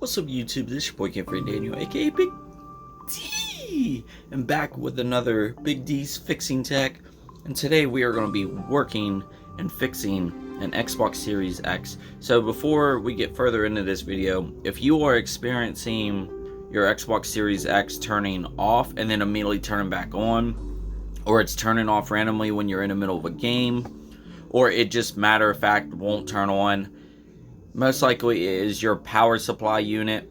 What's up, YouTube? This is your boy Ken Friend Daniel, aka Big D, and back with another Big D's fixing tech. And today we are going to be working and fixing an Xbox Series X. So before we get further into this video, if you are experiencing your Xbox Series X turning off and then immediately turning back on, or it's turning off randomly when you're in the middle of a game, or it just matter of fact won't turn on, most likely it is your power supply unit.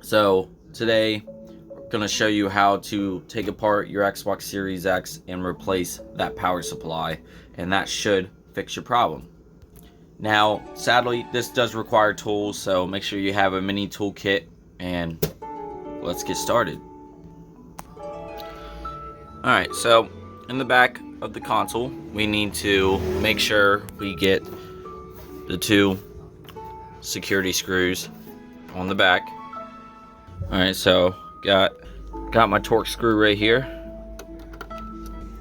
So today we're going to show you how to take apart your Xbox Series X and replace that power supply, and that should fix your problem. Now sadly this does require tools, so make sure you have a mini toolkit, and let's get started. Alright, so in the back of the console we need to make sure we get the two security screws on the back. Alright, so got my Torx screw right here,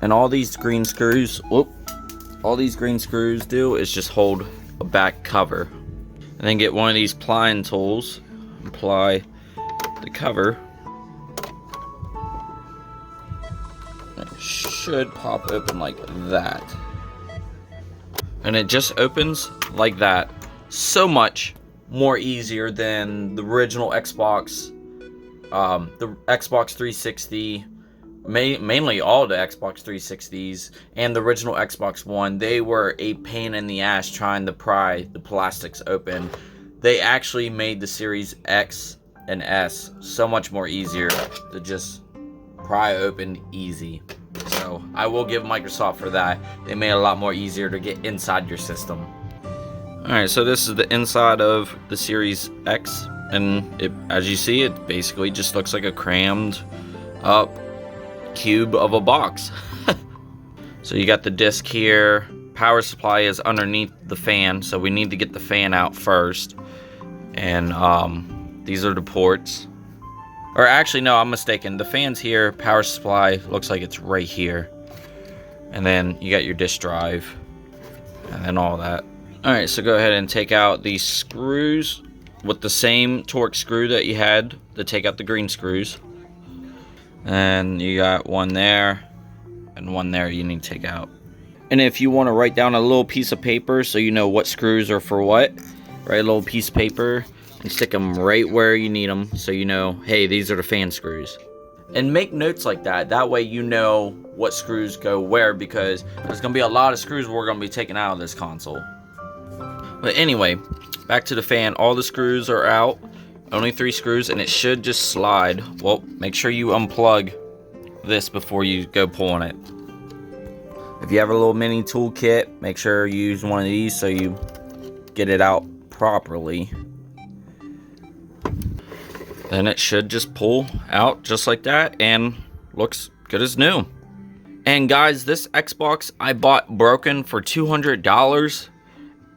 and all these green screws do is just hold a back cover, and then get one of these plying tools and ply the cover. It should pop open like that, and it just opens like that. So much more easier than the original Xbox, the Xbox 360, mainly all the Xbox 360s and the original Xbox One. They were a pain in the ass trying to pry the plastics open. They actually made the Series X and S so much more easier to just pry open easy. So I will give Microsoft for that. They made it a lot more easier to get inside your system. Alright, so this is the inside of the Series X, and as you see, it basically just looks like a crammed up cube of a box. So you got the disc here. Power supply is underneath the fan, so we need to get the fan out first. And these are the ports. Or actually, no, I'm mistaken. The fan's here, power supply looks like it's right here. And then you got your disk drive, and then all that. Alright, so go ahead and take out these screws with the same Torx screw that you had to take out the green screws. And you got one there and one there you need to take out. And if you want to write down a little piece of paper so you know what screws are for what, write a little piece of paper and stick them right where you need them, so you know, hey, these are the fan screws. And make notes like that. That way you know what screws go where, because there's going to be a lot of screws we're going to be taking out of this console. But anyway, back to the fan. All the screws are out. Only 3 screws, and it should just slide. Well, make sure you unplug this before you go pulling it. If you have a little mini toolkit, make sure you use one of these so you get it out properly. Then it should just pull out just like that and looks good as new. And guys, this Xbox I bought broken for $200.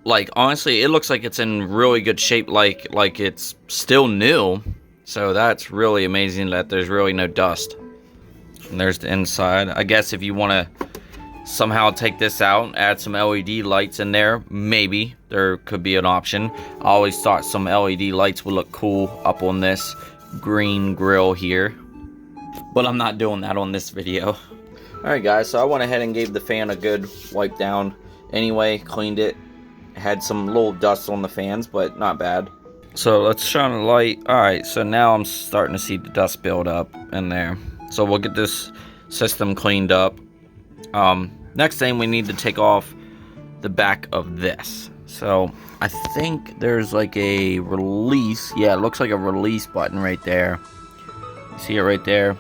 Like, honestly, it looks like it's in really good shape, like it's still new. So that's really amazing that there's really no dust. And there's the inside. I guess if you want to somehow take this out and add some LED lights in there, maybe there could be an option. I always thought some LED lights would look cool up on this green grill here, but I'm not doing that on this video. Alright guys, so I went ahead and gave the fan a good wipe down anyway, cleaned it. Had some little dust on the fans, but not bad. So let's shine a light. Alright, so now I'm starting to see the dust build up in there. So we'll get this system cleaned up. Next thing, we need to take off the back of this. So I think there's like a release. Yeah, it looks like a release button right there. You see it right there?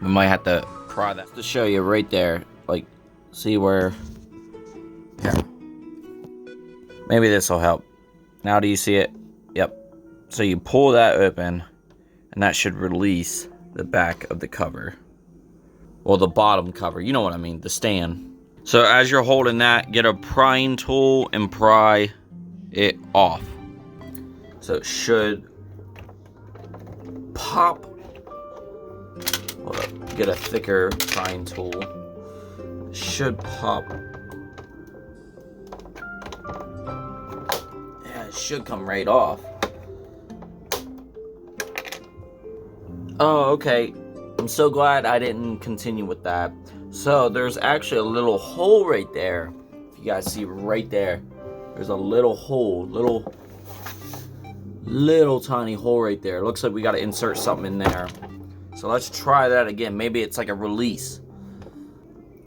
We might have to pry that to show you right there. Like, see where... Here. Maybe this will help. Now do you see it? Yep. So you pull that open, and that should release the back of the cover. Well, the bottom cover. You know what I mean. The stand. So as you're holding that, get a prying tool and pry it off. So it should pop. Hold up. Get a thicker prying tool. It should pop should come right off. Oh, okay. I'm so glad I didn't continue with that. So there's actually a little hole right there. If you guys see right there, there's a little hole, little tiny hole right there. Looks like we got to insert something in there. So let's try that again. Maybe it's like a release.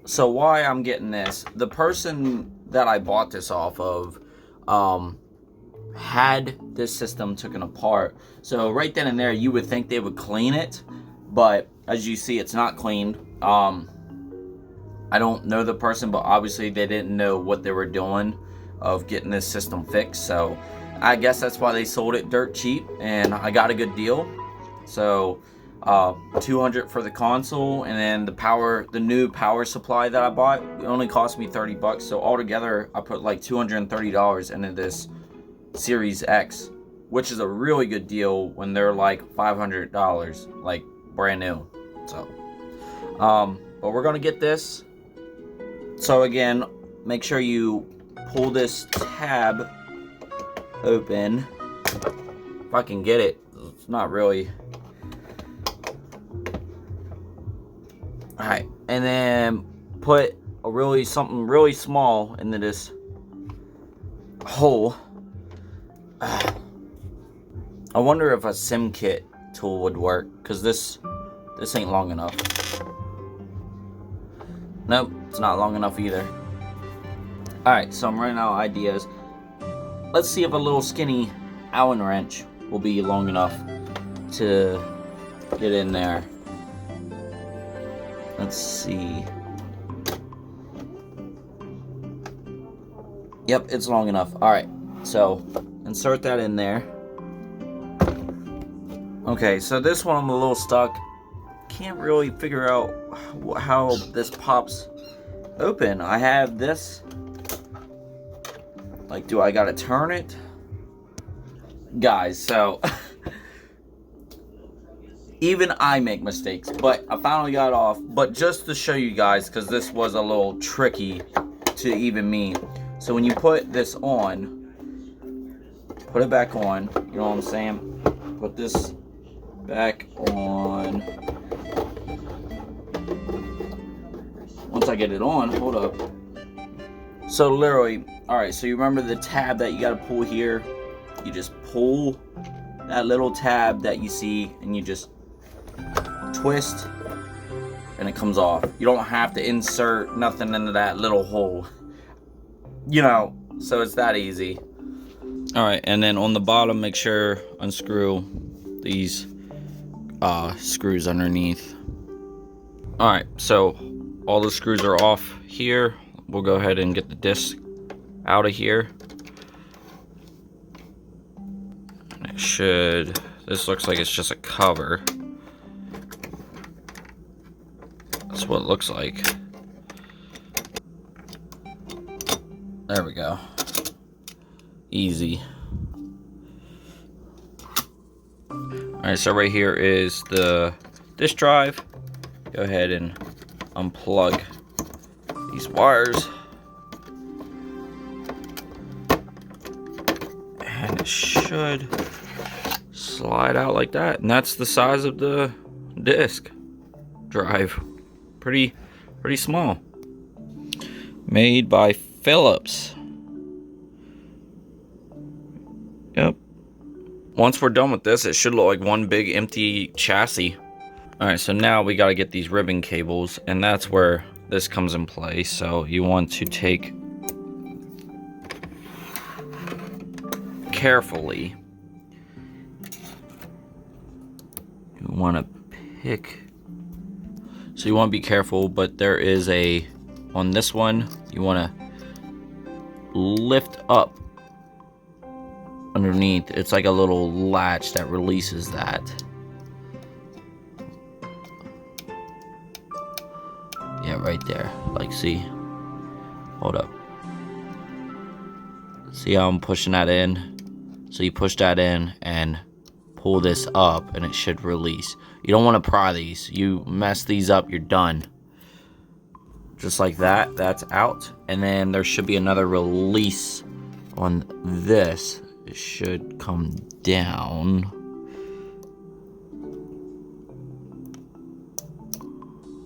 So why I'm getting this, the person that I bought this off of had this system taken apart. So right then and there, you would think they would clean it, but as you see, it's not cleaned. I don't know the person, but obviously they didn't know what they were doing of getting this system fixed. So I guess that's why they sold it dirt cheap, and I got a good deal. So $200 for the console, and then the new power supply that I bought, it only cost me $30. So altogether, I put like $230 into this Series X, which is a really good deal when they're like $500, like brand new. So, but we're gonna get this. So again, make sure you pull this tab open. If I can get it, it's not really. All right, and then put something really small into this hole. I wonder if a sim kit tool would work, because this ain't long enough. Nope, it's not long enough either. Alright, so I'm running out of ideas. Let's see if a little skinny Allen wrench will be long enough to get in there. Let's see. Yep, it's long enough. Alright, so insert that in there. Okay, so this one I'm a little stuck. Can't really figure out how this pops open. I have this. Like, do I gotta turn it? Guys, so even I make mistakes, but I finally got off. But just to show you guys, because this was a little tricky to even me. So when you put this on, put it back on, you know what I'm saying? Put this back on. Once I get it on, hold up. So literally, alright, so you remember the tab that you gotta pull here? You just pull that little tab that you see, and you just twist, and it comes off. You don't have to insert nothing into that little hole. You know, so it's that easy. Alright, and then on the bottom, make sure unscrew these screws underneath. Alright, so all the screws are off here. We'll go ahead and get the disc out of here. This looks like it's just a cover. That's what it looks like. There we go. Easy. Alright, so right here is the disk drive. Go ahead and unplug these wires. And it should slide out like that. And that's the size of the disk drive. Pretty small. Made by Philips. Yep. Once we're done with this, it should look like one big empty chassis. Alright, so now we gotta get these ribbon cables, and that's where this comes in play. So you want to take carefully. You want to pick. So you want to be careful, but there is on this one, you want to lift up underneath. It's like a little latch that releases that. Yeah, right there. Like, see? Hold up. See how I'm pushing that in? So you push that in and pull this up, and it should release. You don't want to pry these. You mess these up, you're done. Just like that. That's out. And then there should be another release on this. it should come down.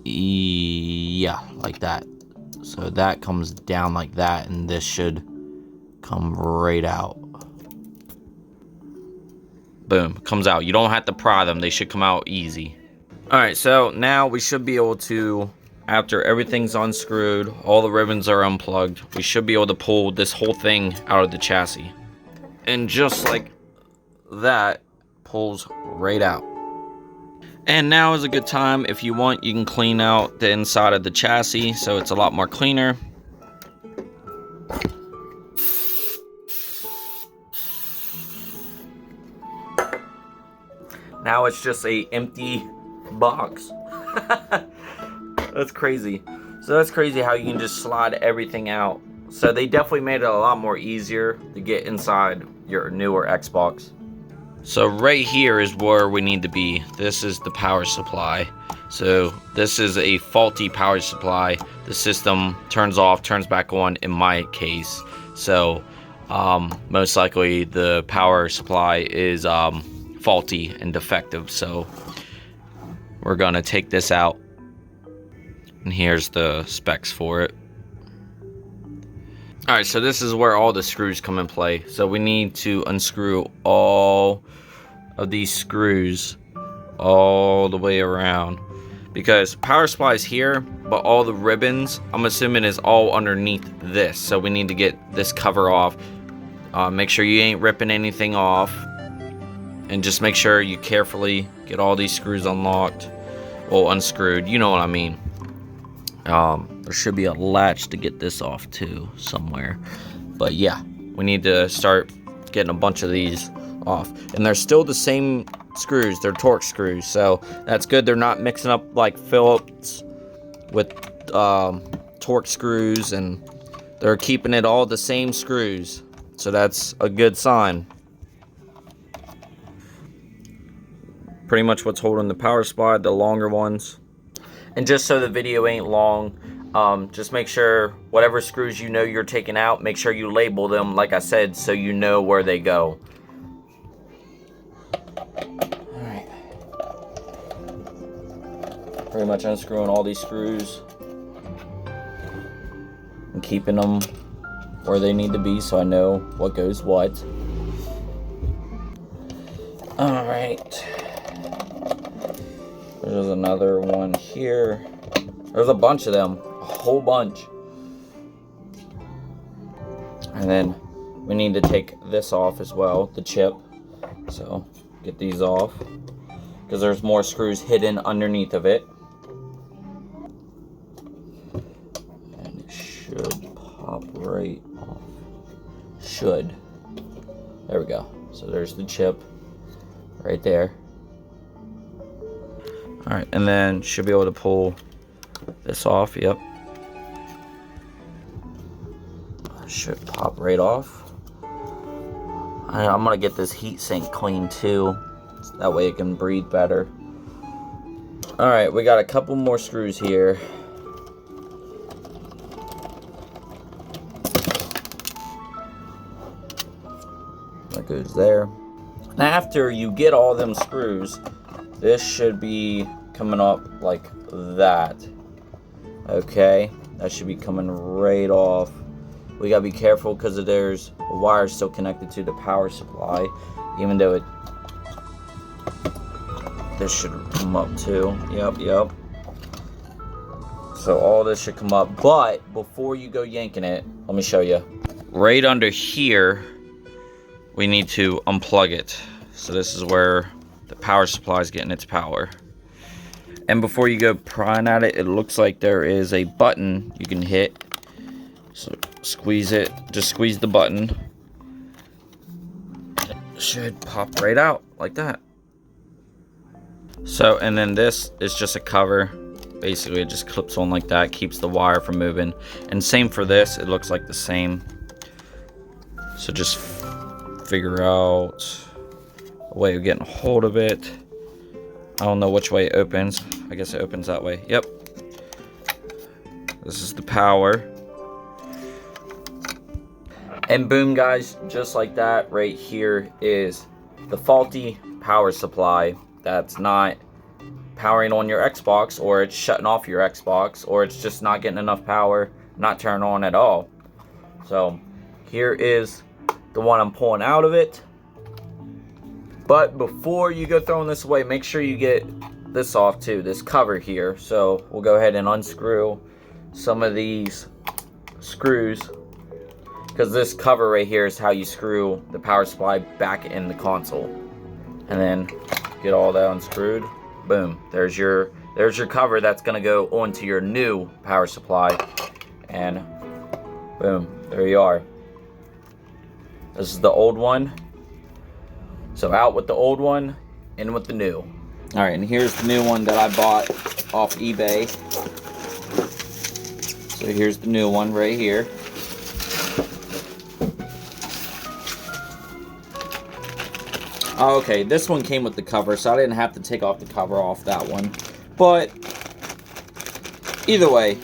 Yeah, like that. So that comes down like that, and this should come right out. Boom, comes out. You don't have to pry them. They should come out easy. Alright, so now we should be able to, after everything's unscrewed, all the ribbons are unplugged, we should be able to pull this whole thing out of the chassis. And just like that, pulls right out. And now is a good time. If you want, you can clean out the inside of the chassis so it's a lot more cleaner. Now it's just a empty box. That's crazy. So that's crazy how you can just slide everything out. So they definitely made it a lot more easier to get inside your newer Xbox. So right here is where we need to be. This is the power supply. So this is a faulty power supply. The system turns off, turns back on in my case. So most likely the power supply is faulty and defective. So we're gonna take this out, and here's the specs for it. Alright, so this is where all the screws come in play. So we need to unscrew all of these screws all the way around, because power supply is here, but all the ribbons, I'm assuming, is all underneath this. So we need to get this cover off. Make sure you ain't ripping anything off, and just make sure you carefully get all these screws unlocked, well, unscrewed, you know what I mean. There should be a latch to get this off too somewhere, but yeah, we need to start getting a bunch of these off. And they're still the same screws, they're Torx screws, so that's good. They're not mixing up like Phillips with Torx screws, and they're keeping it all the same screws, so that's a good sign. Pretty much what's holding the power supply, the longer ones. And just so the video ain't long, just make sure whatever screws you know you're taking out, make sure you label them, like I said, so you know where they go. Alright. Pretty much unscrewing all these screws and keeping them where they need to be so I know what goes what. Alright. There's another one here. There's a bunch of them, a whole bunch. And then we need to take this off as well, the chip. So get these off, because there's more screws hidden underneath of it. And it should pop right off. Should. There we go. So there's the chip right there. Alright, and then should be able to pull this off, yep. Should pop right off. I'm gonna get this heat sink clean too, so that way it can breathe better. Alright, we got a couple more screws here. That goes there. And after you get all them screws, this should be coming up like that. Okay, that should be coming right off. We gotta be careful because there's a wire still connected to the power supply, even though this should come up too. Yep. So all this should come up, but before you go yanking it, let me show you. Right under here, we need to unplug it. So this is where the power supply is getting its power. And before you go prying at it, it looks like there is a button you can hit. So squeeze it, just squeeze the button. It should pop right out like that. So, and then this is just a cover. Basically it just clips on like that, keeps the wire from moving. And same for this, it looks like the same. So just figure out a way of getting a hold of it. I don't know which way it opens. I guess it opens that way. Yep. This is the power. And boom, guys, just like that, right here is the faulty power supply that's not powering on your Xbox, or it's shutting off your Xbox, or it's just not getting enough power, not turning on at all. So here is the one I'm pulling out of it. But before you go throwing this away, make sure you get this off too, this cover here. So we'll go ahead and unscrew some of these screws, because this cover right here is how you screw the power supply back in the console. And then get all that unscrewed. Boom, there's your cover that's gonna go onto your new power supply. And boom, there you are. This is the old one. So out with the old one, in with the new. All right, and here's the new one that I bought off eBay. So here's the new one right here. Oh, okay, this one came with the cover, so I didn't have to take off the cover off that one. But either way,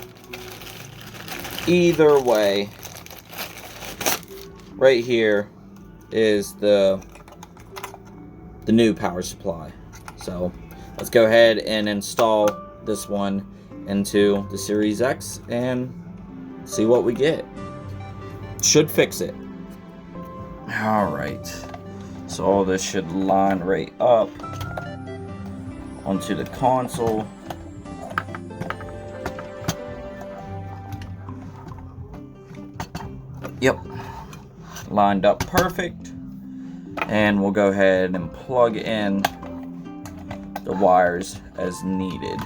right here is the new power supply. So let's go ahead and install this one into the Series X and see what we get. Should fix it. All right, so all this should line right up onto the console. Yep, lined up perfect. And we'll go ahead and plug in the wires as needed.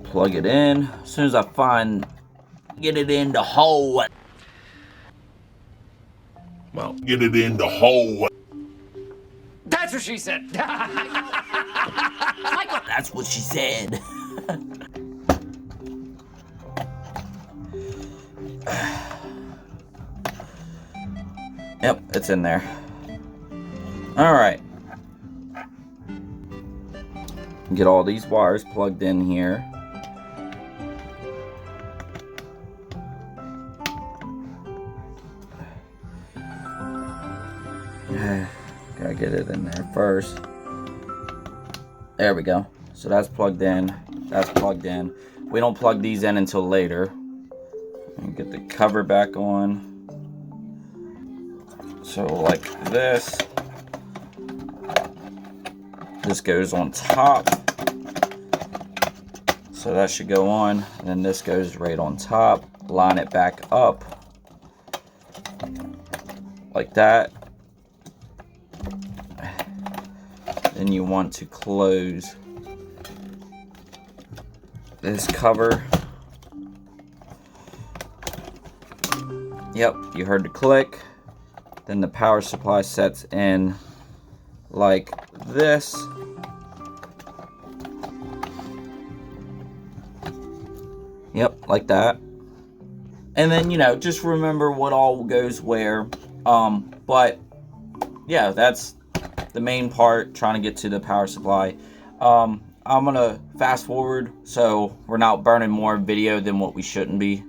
Plug it in. As soon as I get it in the hole. Well, get it in the hole. That's what she said. That's what she said. Yep, it's in there. All right. Get all these wires plugged in here. Gotta get it in there first. There we go. So that's plugged in. That's plugged in. We don't plug these in until later. And get the cover back on. So like this. This goes on top. So that should go on. And then this goes right on top. Line it back up. Like that. Then you want to close this cover. Yep, you heard the click. Then the power supply sets in like this. Yep, like that. And then, you know, just remember what all goes where. But yeah, that's the main part, trying to get to the power supply. I'm gonna fast forward so we're not burning more video than what we shouldn't be.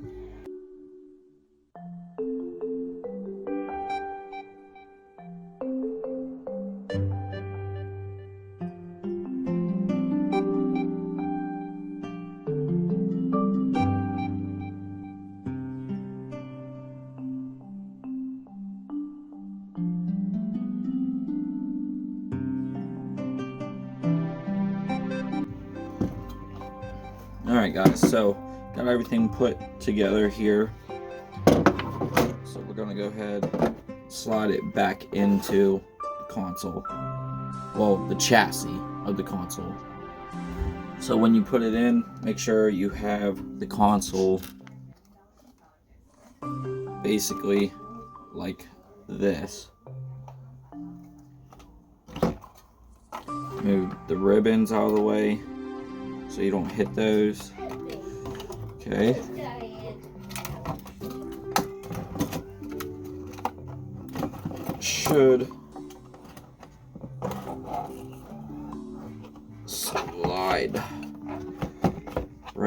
Alright guys, so got everything put together here. So we're gonna go ahead, slide it back into the console. Well, the chassis of the console. So when you put it in, make sure you have the console basically like this. Move the ribbons out of the way so you don't hit those. Okay. Should slide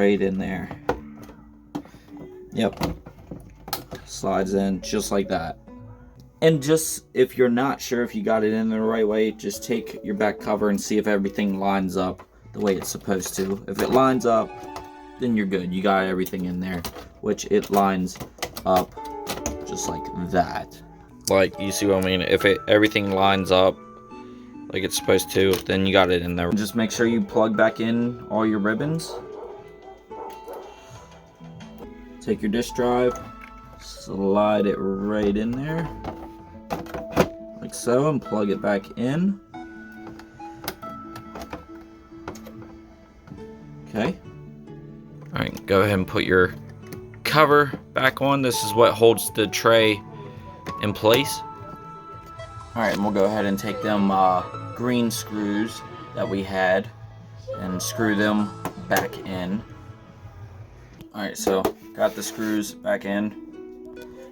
right in there. Yep. Slides in just like that. And just if you're not sure if you got it in the right way, just take your back cover and see if everything lines up the way it's supposed to. If it lines up, then you're good. You got everything in there, which it lines up just like that. Like, you see what I mean? If everything lines up like it's supposed to, then you got it in there. Just make sure you plug back in all your ribbons. Take your disk drive, slide it right in there, like so, and plug it back in. Okay. Alright, go ahead and put your cover back on. This is what holds the tray in place. Alright, and we'll go ahead and take them green screws that we had and screw them back in. Alright, so got the screws back in.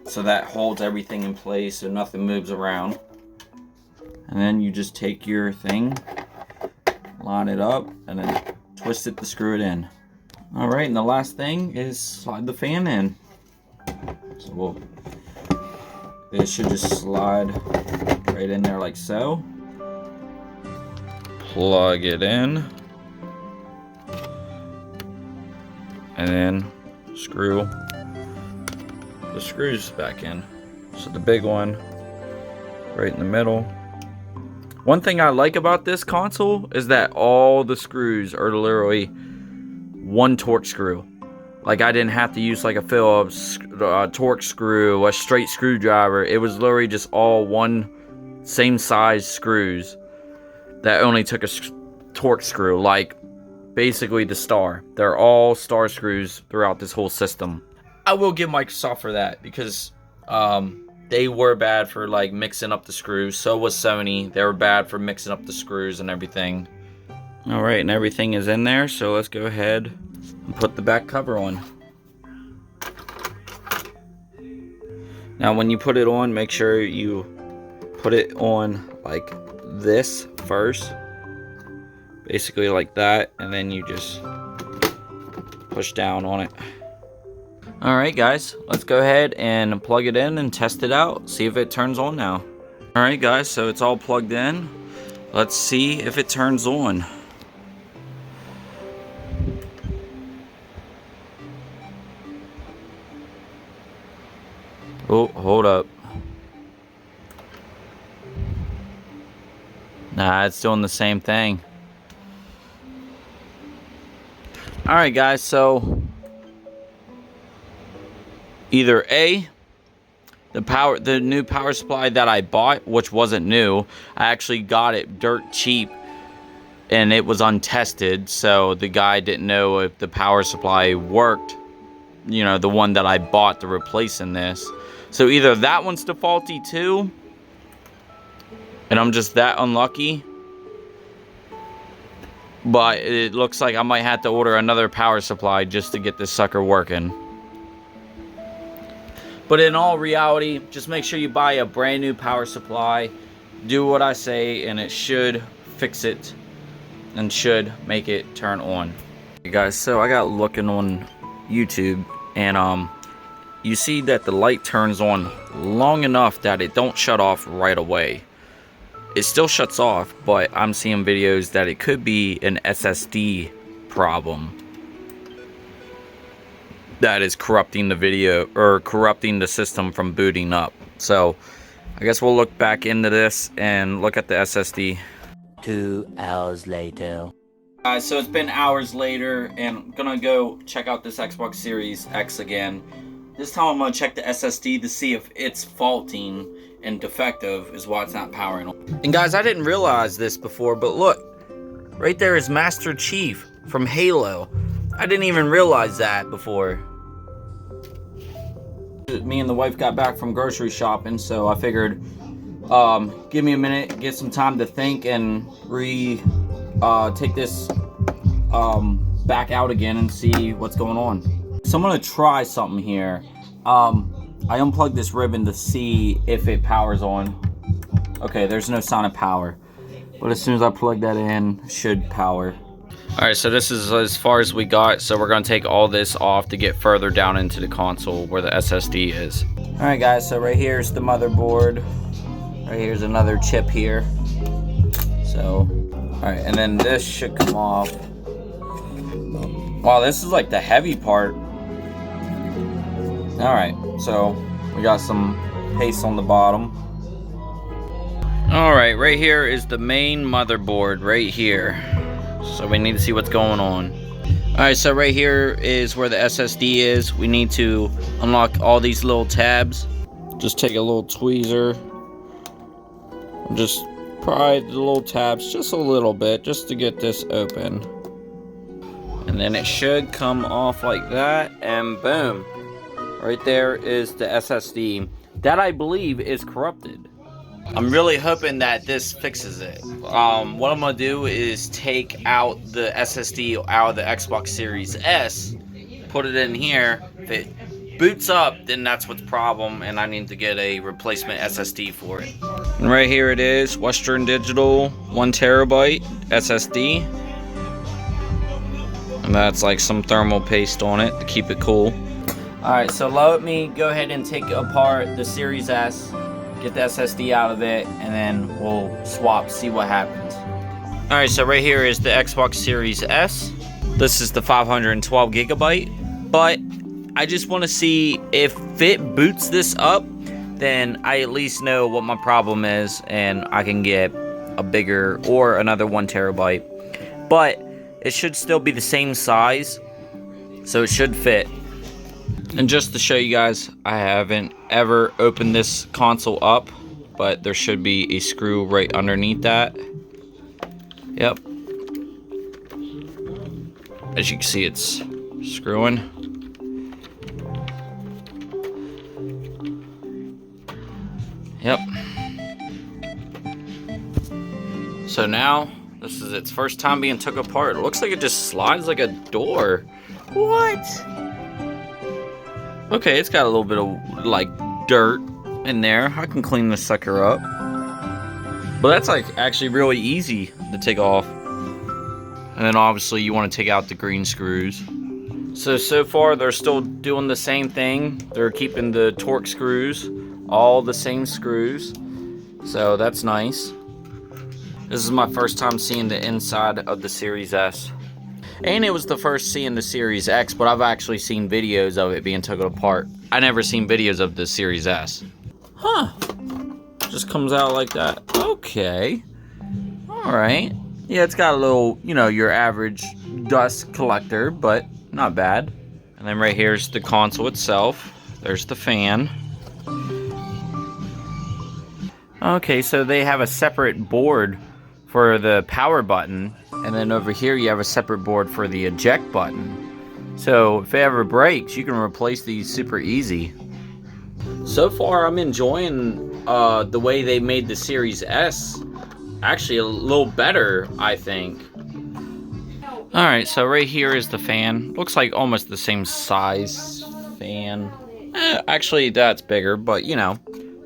So that holds everything in place so nothing moves around. And then you just take your thing, line it up, and then twist it to screw it in. Alright, and the last thing is slide the fan in. So it should just slide right in there like so. Plug it in. And then screw the screws back in. So the big one right in the middle. One thing I like about this console is that all the screws are literally one torque screw. Like, I didn't have to use like a Phillips torque screw, a straight screwdriver. It was literally just all one same size screws that only took a torque screw, like basically the star. They're all star screws throughout this whole system. I will give Microsoft for that, because they were bad for like mixing up the screws. So was Sony. They were bad for mixing up the screws and everything. Alright, and everything is in there, so let's go ahead and put the back cover on. Now when you put it on, make sure you put it on like this first. Basically like that, and then you just push down on it. Alright guys, let's go ahead and plug it in and test it out. See if it turns on now. Alright guys, so it's all plugged in. Let's see if it turns on. Oh, hold up. Nah, it's doing the same thing. Alright guys, so either A, the new power supply that I bought, which wasn't new, I actually got it dirt cheap and it was untested, so the guy didn't know if the power supply worked, you know, the one that I bought to replace in this. So either that one's faulty too, and I'm just that unlucky, but it looks like I might have to order another power supply just to get this sucker working. But in all reality, just make sure you buy a brand new power supply. Do what I say, and it should fix it and should make it turn on. Hey guys, so I got looking on YouTube, and you see that the light turns on long enough that it don't shut off right away. It still shuts off, but I'm seeing videos that it could be an SSD problem that is corrupting the video, or corrupting the system from booting up. So I guess we'll look back into this and look at the SSD. 2 hours later. Guys, so it's been hours later, and I'm gonna go check out this Xbox Series X again. This time I'm gonna check the SSD to see if it's faulting and defective is why it's not powering on. And guys, I didn't realize this before, but look, right there is Master Chief from Halo. I didn't even realize that before. Me and the wife got back from grocery shopping, so I figured give me a minute, get some time to think, and take this back out again and see what's going on. So I'm gonna try something here. I unplugged this ribbon to see if it powers on. Okay, there's no sign of power, but as soon as I plug that in, it should power. Alright, so this is as far as we got, so we're going to take all this off to get further down into the console where the SSD is. Alright guys, so right here's the motherboard. Right here's another chip here. So, alright, and then this should come off. Wow, this is like the heavy part. Alright, so we got some paste on the bottom. Alright, right here is the main motherboard, right here. So we need to see what's going on. Alright, so right here is where the SSD is. We need to unlock all these little tabs. Just take a little tweezer. Just pry the little tabs just a little bit, just to get this open. And then it should come off like that, and boom. Right there is the SSD. That I believe is corrupted. I'm really hoping that this fixes it. What I'm gonna do is take out the SSD out of the Xbox Series S, put it in here. If it boots up, then that's what's the problem, and I need to get a replacement SSD for it. And right here it is, Western Digital 1 terabyte SSD. And that's like some thermal paste on it to keep it cool. Alright, so let me go ahead and take apart the Series S, get the SSD out of it, and then we'll swap, see what happens. Alright, so right here is the Xbox Series S. This is the 512 gigabyte, but I just want to see if it boots this up, then I at least know what my problem is, and I can get a bigger or another 1 terabyte. But it should still be the same size, so it should fit. And just to show you guys, I haven't ever opened this console up, but there should be a screw right underneath that. Yep. As you can see, it's screwing. Yep. So now, this is its first time being took apart. It looks like it just slides like a door. What? Okay, it's got a little bit of, like, dirt in there. I can clean this sucker up. But that's, like, actually really easy to take off. And then, obviously, you want to take out the green screws. So far, they're still doing the same thing. They're keeping the Torx screws, all the same screws. So, that's nice. This is my first time seeing the inside of the Series S. And it was the first seeing the Series X, but I've actually seen videos of it being taken apart. I never seen videos of the Series S. Huh. Just comes out like that. Okay. Alright. Yeah, it's got a little, you know, your average dust collector, but not bad. And then right here's the console itself. There's the fan. Okay, so they have a separate board for the power button. And then over here you have a separate board for the eject button. So if it ever breaks, you can replace these super easy. So far I'm enjoying the way they made the Series S actually a little better, I think. Alright, so right here is the fan. Looks like almost the same size fan. Actually that's bigger, but you know,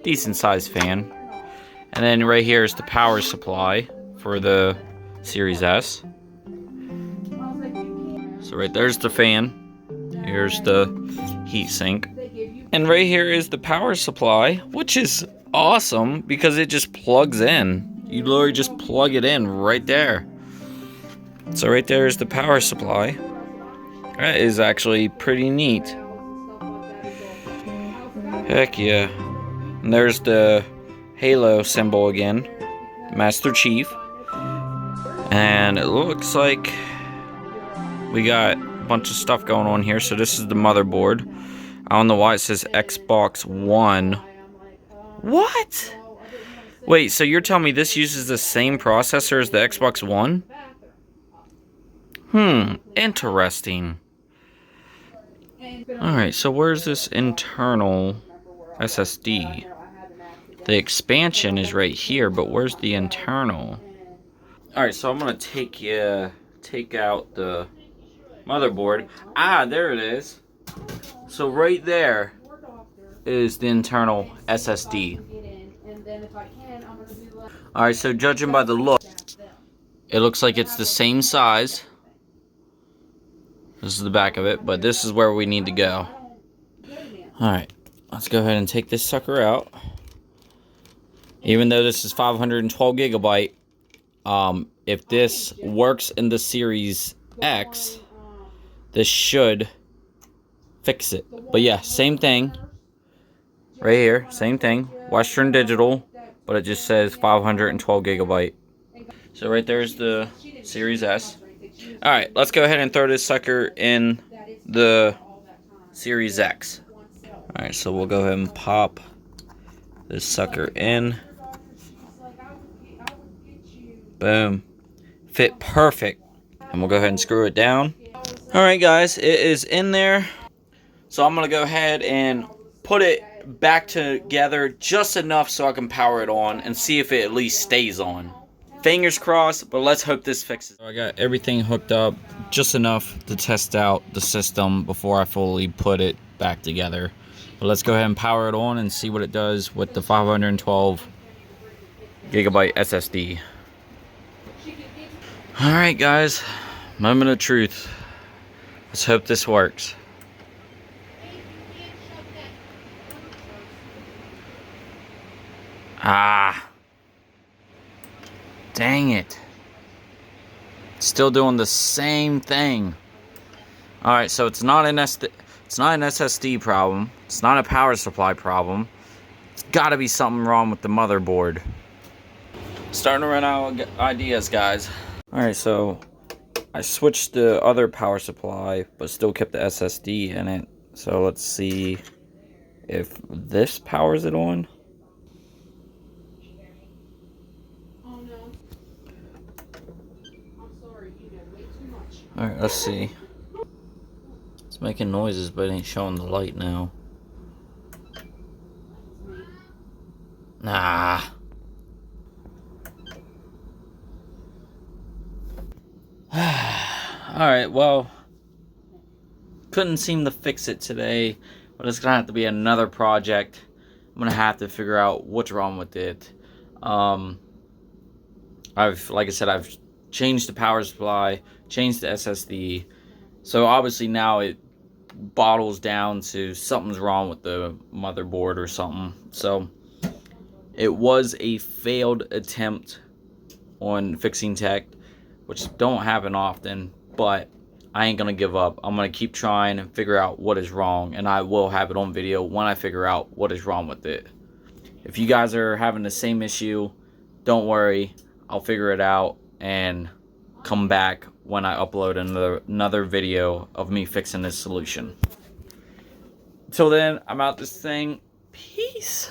decent size fan. And then right here is the power supply for the Series S. So right there's the fan. Here's the heatsink. And right here is the power supply, which is awesome because it just plugs in. You literally just plug it in right there. So right there is the power supply. That is actually pretty neat. Heck yeah. And there's the Halo symbol again. Master Chief. And it looks like we got a bunch of stuff going on here. So this is the motherboard. I don't know why it says Xbox One. What? Wait, so you're telling me this uses the same processor as the Xbox One? Interesting. Alright, so where's this internal SSD? The expansion is right here, but where's the internal? Alright, so I'm gonna take out the motherboard. Ah, there it is. So right there is the internal SSD. Alright, so judging by the look, it looks like it's the same size This is the back of it, but this is where we need to go. Alright, let's go ahead and take this sucker out. Even though this is 512 gigabyte, if this works in the Series X, this should fix it. But yeah, same thing. Right here, same thing. Western Digital, but it just says 512 gigabyte. So right there's the Series S. Alright, let's go ahead and throw this sucker in the Series X. Alright, so we'll go ahead and pop this sucker in. Boom. Fit perfect. And we'll go ahead and screw it down. Alright guys, it is in there. So I'm going to go ahead and put it back together just enough so I can power it on and see if it at least stays on. Fingers crossed, but let's hope this fixes it. I got everything hooked up just enough to test out the system before I fully put it back together. But let's go ahead and power it on and see what it does with the 512 gigabyte SSD. Alright guys, moment of truth. Let's hope this works. Ah. Dang it. Still doing the same thing. Alright, so it's not an SSD problem. It's not a power supply problem. It's gotta be something wrong with the motherboard. Starting to run out of ideas, guys. Alright, so I switched the other power supply, but still kept the SSD in it. So let's see if this powers it on. Alright, let's see. It's making noises, but it ain't showing the light now. Nah. Alright, well, couldn't seem to fix it today, but it's gonna have to be another project. I'm gonna have to figure out what's wrong with it. Like I said, I've changed the power supply, changed the SSD, so obviously now it bottles down to something's wrong with the motherboard or something. So it was a failed attempt on fixing tech, which don't happen often, but I ain't gonna give up. I'm gonna keep trying and figure out what is wrong, and I will have it on video when I figure out what is wrong with it. If you guys are having the same issue, don't worry, I'll figure it out and come back when I upload another video of me fixing this solution. Until then, I'm out this thing. Peace.